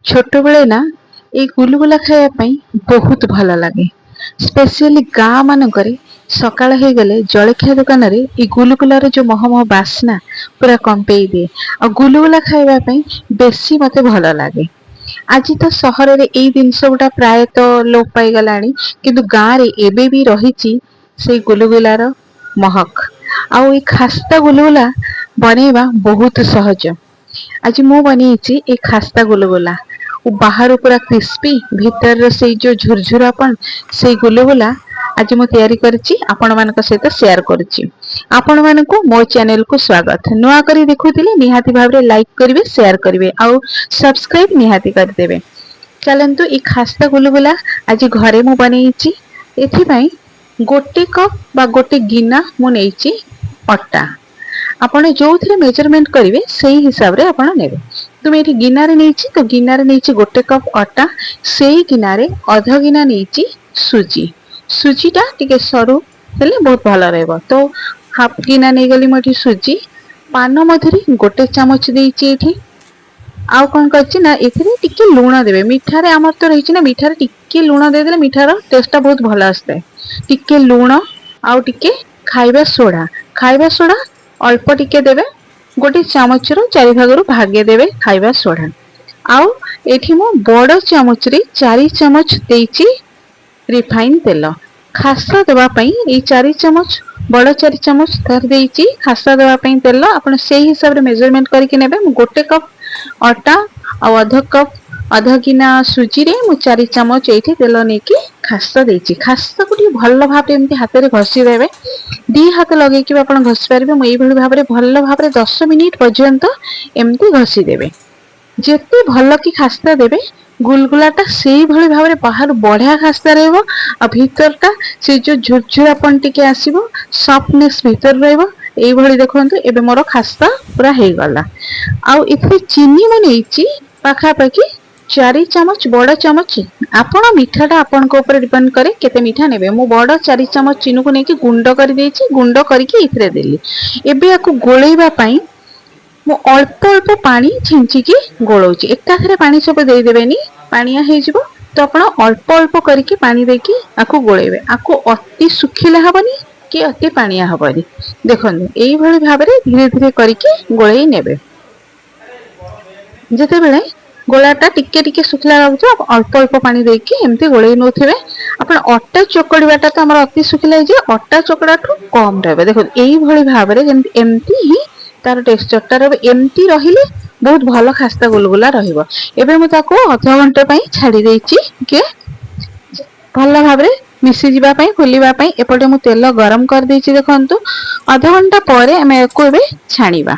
छोट बेले ना ये गुलुगुला खाया बहुत भल लगे। स्पेशली गाँ मानक सकाळ हो गले जलखिया दुकान रे ये गुलुगुलार जो महमह बास्ना पूरा कंपे दिए। आ गुलुगुला खावाई बेसी मते भल लगे। आज तो सहर रे एई जिनस गुटा प्रायतः लोप पाई गलानी, किंतु गाँ रे एबे भी रही से गुलुगुलार महक। आउ ये खास्ता गुलुगुला बनैबा बहुत सहज। आज मु बनी खास्ता गुलुगुला बाहर पूरा क्रिस्पी भीतर से जो झुरझुरापन से गुलुगुला आज मु तैयारी करछि आपण मानक सहित शेयर करछि। आपण मानकु मो चैनल को स्वागत। नुआ करी देखुथिले निहाती भाबरे लाइक करिवे, शेयर करिवे आउ सब्सक्राइब निहाती कर देबे। चलंतु ई खास्ता गुलुगुला आज घरे मु बनैछि। एथि पई गोटे कप बा गोटे गिना मु नेछि अटा। आपण जो मेजरमेंट करेंगे से ही हिसाब रे आपण नेबे। तो मैं गिनारे नहीं तो गिनारे नहीं गोटे कप अटा, से गिनारे अध गिना नहीं सुजी। सुजीटा टिके सरू हेले बहुत भल रहबो। तो हाफ गिना नहीं गली मोटी सुजी। पान मधुरी गोटे चामच देइछि एठी। आउ कौन करछि ना एथिरे टिके लूण देबे। मिठा रे हमर तो रहिछि ना, मिठा रे टिके लूण दे देले मिठार टेस्टटा बहुत भल आस्ते। टिके लूण आउ टिके खाइबा सोडा। खाइबा सोडा अल्प टिके देबे, गोटे चामच रो चारि भागरु भागे देबे खाइबा सोडा। आउ एठी मो बड़ चामच रे 4 चामच देइछि रिफाइन तेल। खासा देबा पई ए 4 चामच बड़ 4 चामच तर देइछि खासा देबा पई तेल। आपण सेही हिसाब रे मेजरमेंट करके नेबे। मु गोटे कप अटा आ आधा कप आधा गिना सुजी रे मु 4 चामच एठी तेल नेकी खासा देइछि। खासा को टी भल्ल भाबरे एमती हाथ रे घसी देबे। दी हाथ लगे कि आपण घसी पारिबे। मु एई भली भाबरे भल्ल भाबरे 10 मिनिट पर्यंत एमती घसी देबे। जेते भल्ल की खास्ता देबे गुलगुलाटा सेही भली भाबरे बाहर बढ़िया खास्ता रहबो। आ भीतरटा से जो झुरझुरापन टिके आसीबो, सॉफ्टनेस भीतर रहबो। एई भली देखंतु एबे मोर खास्ता पूरा हे गला। आउ इथे चीनी मु नेइछि पाखा पाखी 4 चामच बड़ चामच। आपण मिठाटा आपण को ऊपर डिपेंड करे केते मिठा नेबे। मु बड़ 4 चामच चीनी को नेकी गुंड कर देइछि। गुंड करके इथरे देली। एबे याकू गोळेबा पई मु अल्प अल्प पानी छिंचिकी गोळौछि। एकाथरे पानी सब देई देबेनी, पानिया हे जिवो। तो आपण अल्प अल्प करके पानी देकी आकू गोळेबे। आकू अति सुखिला हबनी कि अति पानिया हबनी। देखन एई भली भाबरे धीरे धीरे करके गोळेई नेबे। जेते बेले गोलाटा टिके टिके सुखिला लागुछ अल्प अल्प पानी देकी एमती गोळेई नोथिबे। आपण अट्टा चोकड़ीबाटा तो हमर अति सुखिला जे अट्टा चोकड़ाठू कम रहबे। देखो एई भली भाबरे जेमती एमती ही तार टेक्सचरटा रहबे। एमती रहिले बहुत भलो खास्ता गुलगुला रहिबो। एबे मु ताको आधा घंटा पई छाडी देइछि के भलो भाबरे मिसी जिबा पई फुलिबा पई। एपटे मु तेल गरम कर देइछि। देखंतु आधा घंटा परे हमें एको एबे छाणीबा।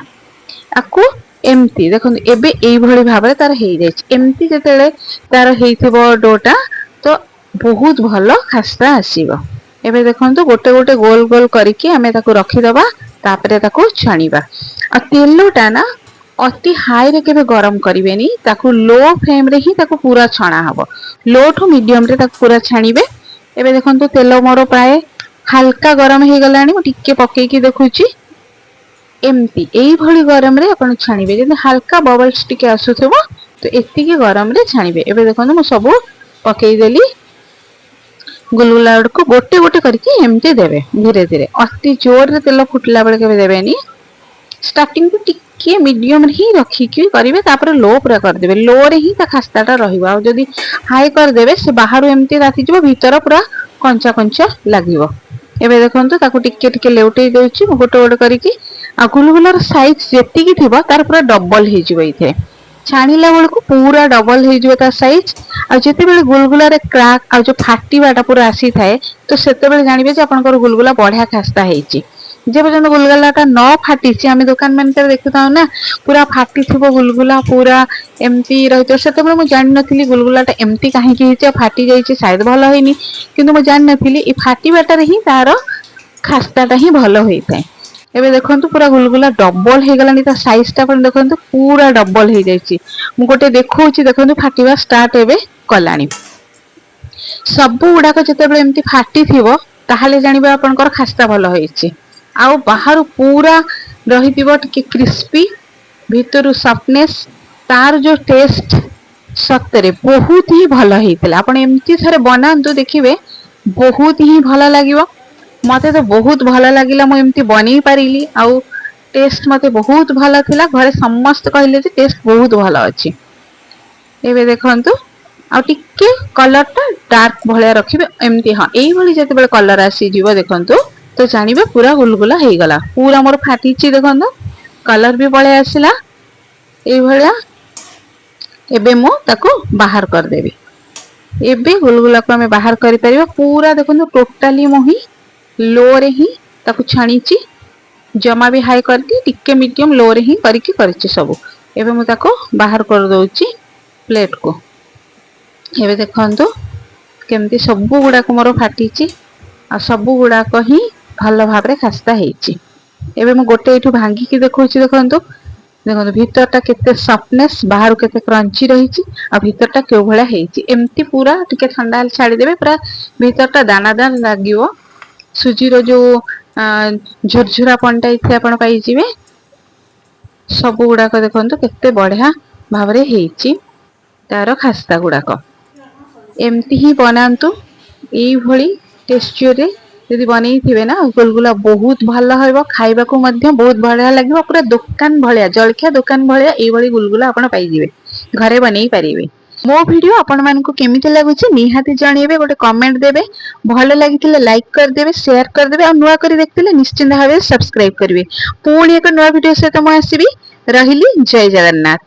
आकू एमती देखंतु एबे एई भली भाबरे तार हेइ जाइछि। एमती जेतेले तार हेइथिबो डोटा तो बहुत भलो खास्ता आसीबो। एबे देखंतु गोटे गोटे गोल गोल करके हमें ताको रखि दबा। तापरे ताको छाणीबा। आ तेलटा ना अति हाई रे केबे गरम करिवेनी, ताको लो फ्लेम रे ही ताको पूरा छणा हबो। लो टू मीडियम रे ताको पूरा छाणीबे। एबे देखंतु तेल मोर प्राय हल्का गरम हे गलानी। मु टिके पकेकी देखुची एमती एई भली गरम रे आपण छाणीबे। जे हल्का बबल्स टिके आसुथबो तो एतिके गरम रे छाणीबे। एबे देखंतु मु सब पकेई देली। गुलगुला को गोटे गोटे करके एमती देबे धीरे धीरे। अति जोर रे तेल फुटला बेले केबे देबेनी। स्टार्टिंग को टिके मीडियम रे ही रखिकी करिवे। तापर लो पूरा कर देबे। लो रे ही ता खास्ताटा रहिबो। आ जदी हाई कर देबे से बाहर एमती राति जबो, भीतर पूरा कंचा कंचा लागिवो। एबे देखंतु ताको टिके टिके लेउटेई देउची गोटे गोटे करके। आ गुलगुलार साइज जेतिकी थिबो तार पूरा डबल हे जिवो। इथे छाणीला बेल को पूरा डबल हे जिवो ता साइज। आ जेते बेले गुलगुला रे क्रैक आ जो फाटीबाटा पूरा आसी थाए तो सेते बेले जानिबे जे आपनकर गुलगुला बढ़िया खास्ता हेइची। जे पर्यंत गुलगुलाटा न फाटीची आमे दुकान मानकर देखुताउ ना पूरा फाटी थिबो गुलगुला पूरा एमती रहितो। सेते बेले मु जानि नथिली गुलगुलाटा एमती काहे कि हिचे फाटी जाईची, शायद भलो हेइनी। किंतु मु जानि नथिली ई फाटीबाटा रे ही तार खास्ताटा ही भलो होइथाय। एबे देखंतु पूरा गुलगुला डबल हे गलानी। ता साइजटा पण देखंतु पूरा डबल हे जाईची। मु गोटे देखौची देखंतु फाटीबा स्टार्ट एबे कलानी। सबु गुडा को जेते बेले एमती फाटी थिबो ताहाले जानिबा आपनकर खास्ता भलो होइची। आउ बाहर पूरा रहिथिबो टिके क्रिस्पी, भीतरु सॉफ्टनेस, तार जो टेस्ट ସତରେ ବହୁତ ହିଁ ଭଲ ହେଇଥିଲା। ଆପଣ ଏମିତି ଥରେ ବନାନ୍ତୁ ଦେଖିବେ ବହୁତ ହିଁ ଭଲ ଲାଗିବ। ମତେ ତ ବହୁତ ଭଲ ଲାଗିଲା, ମୁଁ ଏମିତି ବନେଇ ପାରିଲି ଆଉ ଟେଷ୍ଟ ମତେ ବହୁତ ଭଲ ଥିଲା। ଘରେ ସମସ୍ତେ କହିଲେ ଯେ ଟେଷ୍ଟ ବହୁତ ଭଲ ଅଛି। ଏବେ ଦେଖନ୍ତୁ ଆଉ ଟିକେ କଲର ଟା ଡାର୍କ ଭଳିଆ ରଖିବେ ଏମିତି, ହଁ ଏଇଭଳି ଯେତେବେଳେ କଲର ଆସିଯିବ ଦେଖନ୍ତୁ ତ ଜାଣିବେ ପୁରା ଗୁଲଗୁଲା ହେଇଗଲା। ପୁରା ମୋର ଫାଟିଛି ଦେଖନ୍ତୁ, କଲର ବି ପଳେଇ ଆସିଲା ଏଇଭଳିଆ। ଏବେ ମୁଁ ତାକୁ ବାହାର କରିଦେବି। ଏବେ ଗୁଲଗୁଲାକୁ ଆମେ ବାହାର କରିପାରିବା। ପୁରା ଦେଖନ୍ତୁ ଟୋଟାଲି ମୁଁ ହିଁ ଲୋ ରେ ହିଁ ତାକୁ ଛାଣିଛି, ଜମା ବି ହାଇ କରିକି ଟିକେ ମିଡିୟମ ଲୋ ରେ ହିଁ କରିଛି ସବୁ। ଏବେ ମୁଁ ତାକୁ ବାହାର କରିଦଉଛି ପ୍ଲେଟ କୁ। ଏବେ ଦେଖନ୍ତୁ କେମିତି ସବୁ ଗୁଡାକ ମୋର ଫାଟିଛି ଆଉ ସବୁ ଗୁଡାକ ହିଁ ଭଲ ଭାବରେ ଖାସ୍ତା ହେଇଛି। ଏବେ ମୁଁ ଗୋଟେ ଏଇଠୁ ଭାଙ୍ଗିକି ଦେଖଉଛି ଦେଖନ୍ତୁ, ଦେଖନ୍ତୁ ଭିତର ଟା କେତେ ସଫ୍ଟନେସ, ବାହାରୁ କେତେ କ୍ରଞ୍ଚି ରହିଛି ଆଉ ଭିତର ଟା କେଉଁ ଭଳିଆ ହେଇଛି। ଏମିତି ପୁରା ଟିକେ ଥଣ୍ଡା ହେଲେ ଛାଡିଦେବେ, ପୁରା ଭିତର ଟା ଦାନା ଦାନା ଲାଗିବ। ସୁଜିର ଯୋଉ ଝୁରଝୁରା ପଣଟା ଏଥିରେ ଆପଣ ପାଇଯିବେ। ସବୁ ଗୁଡାକ ଦେଖନ୍ତୁ କେତେ ବଢିଆ ଭାବରେ ହେଇଛି ତାର ଖାସ୍ତା ଗୁଡାକ। ଏମିତି ହିଁ ବନାନ୍ତୁ ଏଇଭଳି ଟେକ୍ସଚରରେ ଯଦି ବନେଇଥିବେ ନା ଗୁଲଗୁଲା ବହୁତ ଭଲ ହେବ, ଖାଇବାକୁ ମଧ୍ୟ ବହୁତ ବଢିଆ ଲାଗିବ। ପୁରା ଦୋକାନ ଭଳିଆ, ଜଳଖିଆ ଦୋକାନ ଭଳିଆ ଏଇଭଳି ଗୁଲଗୁଲା ଆପଣ ପାଇଯିବେ, ଘରେ ବନେଇ ପାରିବେ। ମୋ ଭିଡିଓ ଆପଣ ମାନଙ୍କୁ କେମିତି ଲାଗୁଛି ନିହାତି ଜଣେଇବେ, ଗୋଟେ କମେଣ୍ଟ ଦେବେ। ଭଲ ଲାଗିଥିଲେ ଲାଇକ୍ କରିଦେବେ, ସେୟାର କରିଦେବେ ଆଉ ନୂଆ କରି ଦେଖିଥିଲେ ନିଶ୍ଚିନ୍ତ ଭାବେ ସବସ୍କ୍ରାଇବ କରିବେ। ପୁଣି ଏକ ନୂଆ ଭିଡିଓ ସହିତ ମୁଁ ଆସିବି। ରହିଲି, ଜୟ ଜଗନ୍ନାଥ।